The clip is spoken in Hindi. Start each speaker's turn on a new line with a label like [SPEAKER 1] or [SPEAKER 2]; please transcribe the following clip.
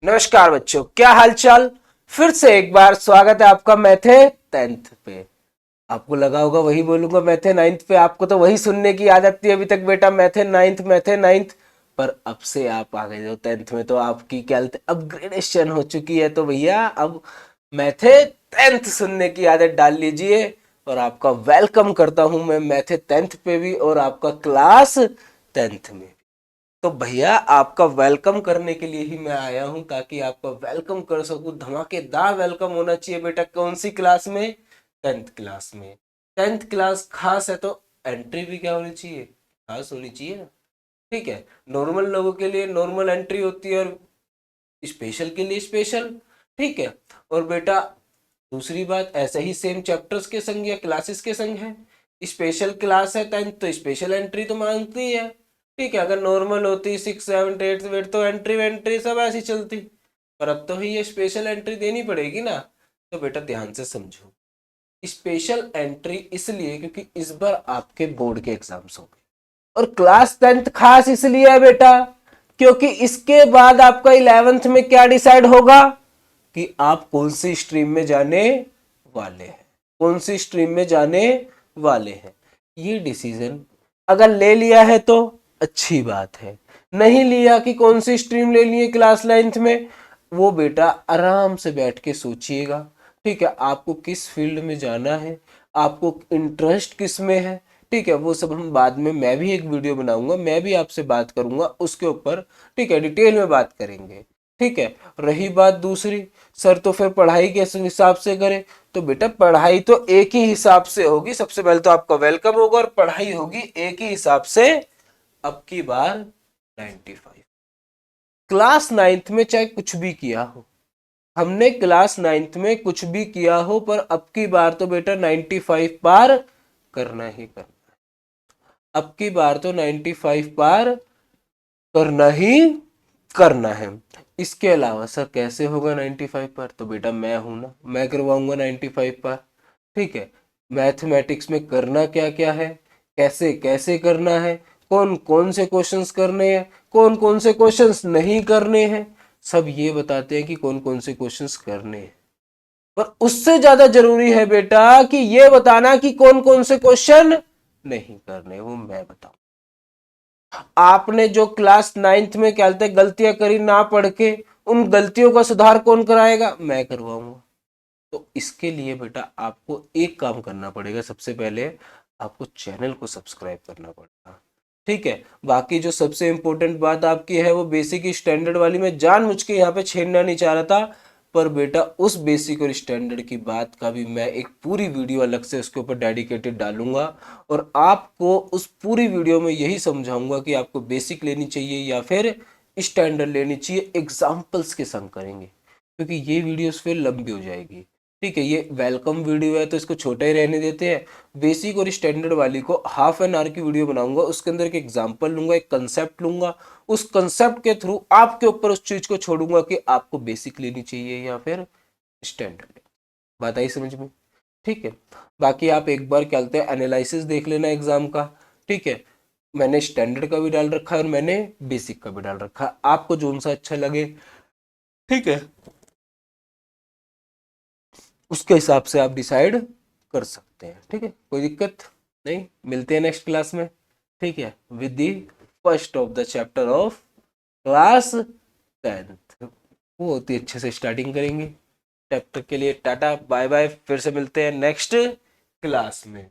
[SPEAKER 1] नमस्कार बच्चों, क्या हालचाल। फिर से एक बार स्वागत है आपका मैथे 10th पे। आपको लगा होगा वही बोलूंगा मैथे 9th पे, आपको तो वही सुनने की आदत थी अभी तक बेटा, मैथे 9th। पर अब से आप आ गए हो 10th में, तो आपकी क्या अपग्रेडेशन हो चुकी है। तो भैया अब मैथे 10th सुनने की आदत डाल लीजिए। और आपका वेलकम करता हूं मैं मैथे 10th पे भी और आपका क्लास 10th में। तो भैया आपका वेलकम करने के लिए ही मैं आया हूं, ताकि आपका वेलकम कर सकूं। धमाकेदार वेलकम होना चाहिए बेटा। कौन सी क्लास में? 10th क्लास में। 10th क्लास खास है तो एंट्री भी क्या होनी चाहिए? खास होनी चाहिए ना। ठीक है, नॉर्मल लोगों के लिए नॉर्मल एंट्री होती है और स्पेशल के लिए स्पेशल। ठीक है। और बेटा दूसरी बात, ऐसे ही सेम चैप्टर्स के संग या क्लासेस के संग है। स्पेशल क्लास है 10th तो स्पेशल एंट्री तो मांगती है। ठीक है, अगर नॉर्मल होती 6 7 8 वेट तो एंट्री वेंट्री सब ऐसी चलती। पर अब तो ही ये स्पेशल एंट्री देनी पड़ेगी ना। तो बेटा ध्यान से समझो, स्पेशल एंट्री इसलिए क्योंकि इस बार आपके बोर्ड के एग्जाम्स हो गए। और क्लास 10th खास इसलिए है बेटा क्योंकि इसके बाद आपका 11th में क्या डिसाइड होगा कि आप कौन सी स्ट्रीम में जाने वाले हैं। कौन सी स्ट्रीम में जाने वाले हैं, ये डिसीजन अगर ले लिया है तो अच्छी बात है। नहीं लिया कि कौन सी स्ट्रीम ले लिए क्लास 9th में, वो बेटा आराम से बैठ के सोचिएगा। ठीक है, आपको किस फील्ड में जाना है, आपको इंटरेस्ट किस में है। ठीक है, वो सब हम बाद में, मैं भी एक वीडियो बनाऊंगा, मैं भी आपसे बात करूंगा उसके ऊपर। ठीक है, डिटेल में बात करेंगे। ठीक है। रही बात दूसरी, सर तो फिर पढ़ाई के हिसाब से करें, तो बेटा पढ़ाई तो एक ही हिसाब से होगी। सबसे पहले तो आपका वेलकम होगा और पढ़ाई होगी एक ही हिसाब से। अब की बार 95 क्लास 9th में चाहे कुछ भी किया हो, हमने क्लास 9th में कुछ भी किया हो, पर अब की बार तो बेटा 95 पार करना ही करना। अब की बार तो 95 पार करना ही करना है। इसके अलावा सर कैसे होगा 95 पर? तो बेटा मैं हूं ना, मैं करवाऊंगा 95 पर। ठीक है, मैथमेटिक्स में करना क्या क्या है, कैसे कैसे करना है, कौन कौन से क्वेश्चंस करने हैं, कौन कौन से क्वेश्चंस नहीं करने हैं, सब ये बताते हैं कि कौन कौन से क्वेश्चंस करने हैं। पर उससे ज्यादा जरूरी है बेटा कि ये बताना कि कौन कौन से क्वेश्चन नहीं करने, वो मैं बताऊं। आपने जो क्लास 9th में क्या कहते गलतियां करी ना पढ़ के, उन गलतियों का सुधार कौन कराएगा? मैं करवाऊंगा। तो इसके लिए बेटा आपको एक काम करना पड़ेगा। सबसे पहले आपको चैनल को सब्सक्राइब करना पड़ेगा। ठीक है, बाकी जो सबसे इंपॉर्टेंट बात आपकी है वो बेसिक स्टैंडर्ड वाली, मैं जानबूझ के यहाँ पे छेड़ना नहीं चाह रहा था। पर बेटा उस बेसिक और स्टैंडर्ड की बात का भी मैं एक पूरी वीडियो अलग से उसके ऊपर डेडिकेटेड डालूंगा। और आपको उस पूरी वीडियो में यही समझाऊंगा कि आपको बेसिक लेनी चाहिए या फिर स्टैंडर्ड लेनी चाहिए। एग्जाम्पल्स के संग करेंगे क्योंकि ये वीडियोस फिर लंबी हो जाएगी। ठीक है, ये वेलकम वीडियो है तो इसको छोटा ही रहने देते हैं। बेसिक और स्टैंडर्ड वाली को हाफ एन आवर की वीडियो बनाऊंगा, उसके अंदर एक एग्जांपल लूंगा, एक कंसेप्ट लूंगा। उस कंसेप्ट के थ्रू आपके ऊपर उस चीज को छोड़ूंगा कि आपको बेसिक लेनी चाहिए या फिर स्टैंडर्ड। बात आई समझ में? ठीक है, बाकी आप एक बार क्या कहते हैं एनालिसिस देख लेना एग्जाम का। ठीक है, मैंने स्टैंडर्ड का भी डाल रखा है और मैंने बेसिक का भी डाल रखा है, आपको जो सा अच्छा लगे। ठीक है, उसके हिसाब से आप डिसाइड कर सकते हैं। ठीक है, कोई दिक्कत नहीं। मिलते हैं नेक्स्ट क्लास में। ठीक है, with the first of the chapter of class 10th, वो होती अच्छे से स्टार्टिंग करेंगे। तब तक के लिए टाटा बाय बाय, फिर से मिलते हैं नेक्स्ट क्लास में।